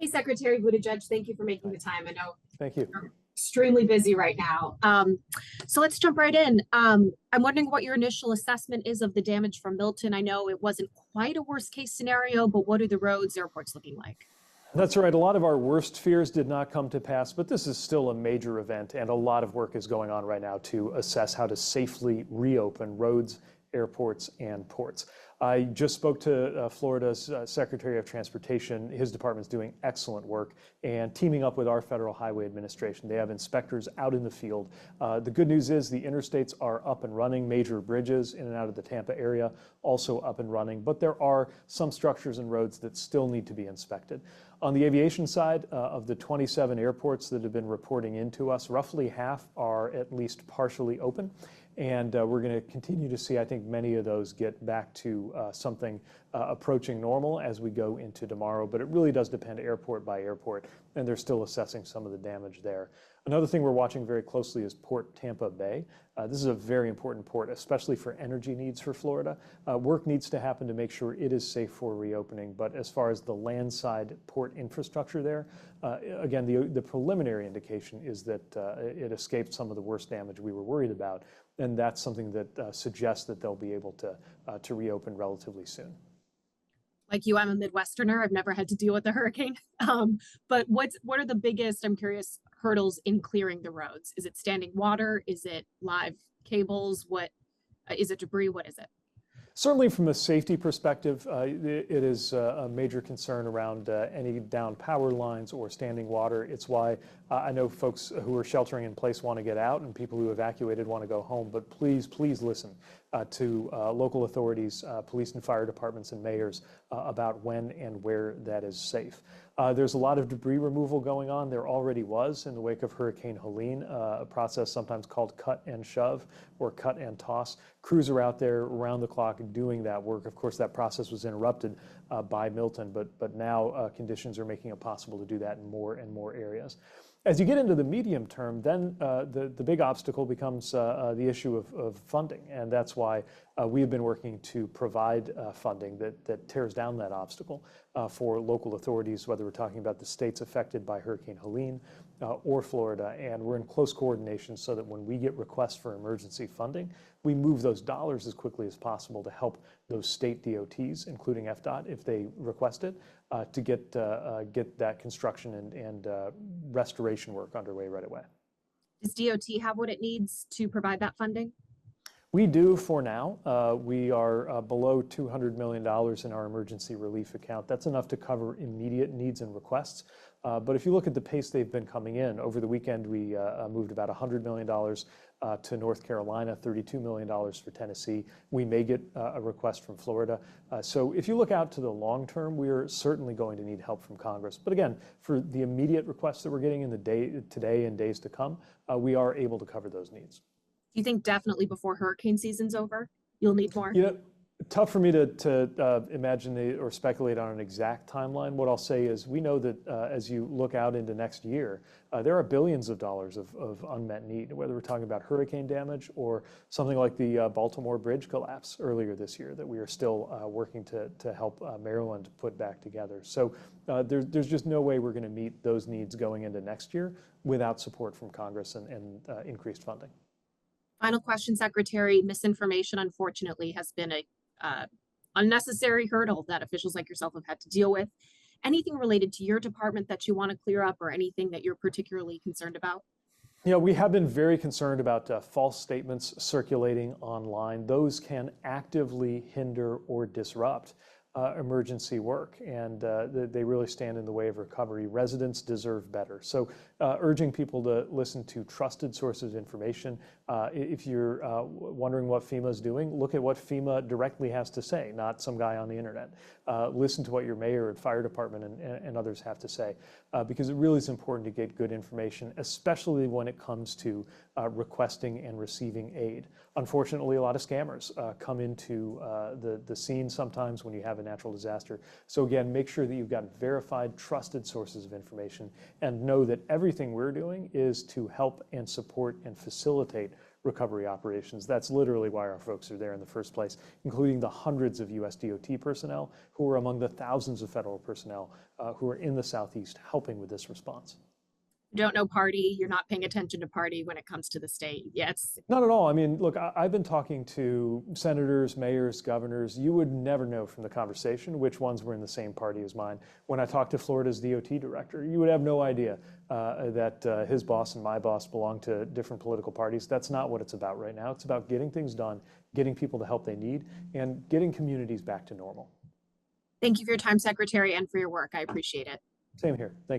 Hey, Secretary Buttigieg, thank you for making the time. I know Thank you. you're extremely busy right now. So let's jump right in. I'm wondering what your initial assessment is of the damage from Milton. I know it wasn't quite a worst case scenario, but what are the roads, airports looking like? That's right. A lot of our worst fears did not come to pass, but this is still a major event, and a lot of work is going on right now to assess how to safely reopen roads, airports, and ports. I just spoke to Florida's Secretary of Transportation. His department's doing excellent work and teaming up with our Federal Highway Administration. They have inspectors out in the field. The good news is the interstates are up and running. Major bridges in and out of the Tampa area also up and running, but there are some structures and roads that still need to be inspected. On the aviation side, of the 27 airports that have been reporting into us, roughly half are at least partially open. And we're going to continue to see, I think, many of those get back to something approaching normal as we go into tomorrow. But it really does depend airport by airport, and they're still assessing some of the damage there. Another thing we're watching very closely is Port Tampa Bay. This is a very important port, especially for energy needs for Florida. Work needs to happen to make sure it is safe for reopening. But as far as the landside port infrastructure there, again, the preliminary indication is that it escaped some of the worst damage we were worried about. And that's something that suggests that they'll be able to reopen relatively soon. Like you, I'm a Midwesterner. I've never had to deal with a hurricane. But what are the biggest, I'm curious, hurdles in clearing the roads? Is it standing water? Is it live cables? What is it, debris? What is it? Certainly from a safety perspective, it is a major concern around any downed power lines or standing water. It's why I know folks who are sheltering in place want to get out and people who evacuated want to go home. But please, please listen to local authorities, police and fire departments and mayors about when and where that is safe. There's a lot of debris removal going on. There already was in the wake of Hurricane Helene, a process sometimes called cut and shove or cut and toss. Crews are out there around the clock doing that work. Of course, that process was interrupted by Milton, but now conditions are making it possible to do that in more and more areas. As you get into the medium term, then the big obstacle becomes the issue of funding, and that's why we have been working to provide funding that tears down that obstacle for local authorities, whether we're talking about the states affected by Hurricane Helene or Florida, and we're in close coordination so that when we get requests for emergency funding, we move those dollars as quickly as possible to help those state DOTs, including FDOT, if they request it, to get that construction and restoration work underway right away. Does DOT have what it needs to provide that funding? We do for now. We are below $200 million in our emergency relief account. That's enough to cover immediate needs and requests. But if you look at the pace they've been coming in, over the weekend we moved about $100 million to North Carolina, $32 million for Tennessee. We may get a request from Florida. So if you look out to the long term, we're certainly going to need help from Congress. But again, for the immediate requests that we're getting in the today and days to come, we are able to cover those needs. Do you think definitely before hurricane season's over, you'll need more? You know, tough for me to imagine or speculate on an exact timeline. What I'll say is we know that as you look out into next year, there are billions of dollars of unmet need, whether we're talking about hurricane damage or something like the Baltimore bridge collapse earlier this year that we are still working to help Maryland put back together. So there's just no way we're going to meet those needs going into next year without support from Congress and increased funding. Final question, Secretary. Misinformation, unfortunately, has been a unnecessary hurdle that officials like yourself have had to deal with. Anything related to your department that you want to clear up or anything that you're particularly concerned about? You know, we have been very concerned about false statements circulating online. Those can actively hinder or disrupt emergency work, and they really stand in the way of recovery. Residents deserve better. So urging people to listen to trusted sources of information. If you're wondering what FEMA is doing, look at what FEMA directly has to say, not some guy on the internet. Listen to what your mayor and fire department and others have to say, because it really is important to get good information, especially when it comes to requesting and receiving aid. Unfortunately, a lot of scammers come into the scene sometimes when you have a natural disaster. So again, make sure that you've got verified, trusted sources of information and know that everything we're doing is to help and support and facilitate recovery operations. That's literally why our folks are there in the first place, including the hundreds of US DOT personnel who are among the thousands of federal personnel who are in the Southeast helping with this response. You don't know party, you're not paying attention to party when it comes to the state. Yes. Not at all. I mean, look, I've been talking to senators, mayors, governors. You would never know from the conversation which ones were in the same party as mine. When I talked to Florida's DOT director, you would have no idea that his boss and my boss belong to different political parties. That's not what it's about right now. It's about getting things done, getting people the help they need, and getting communities back to normal. Thank you for your time, Secretary, and for your work. I appreciate it. Same here. Thank you.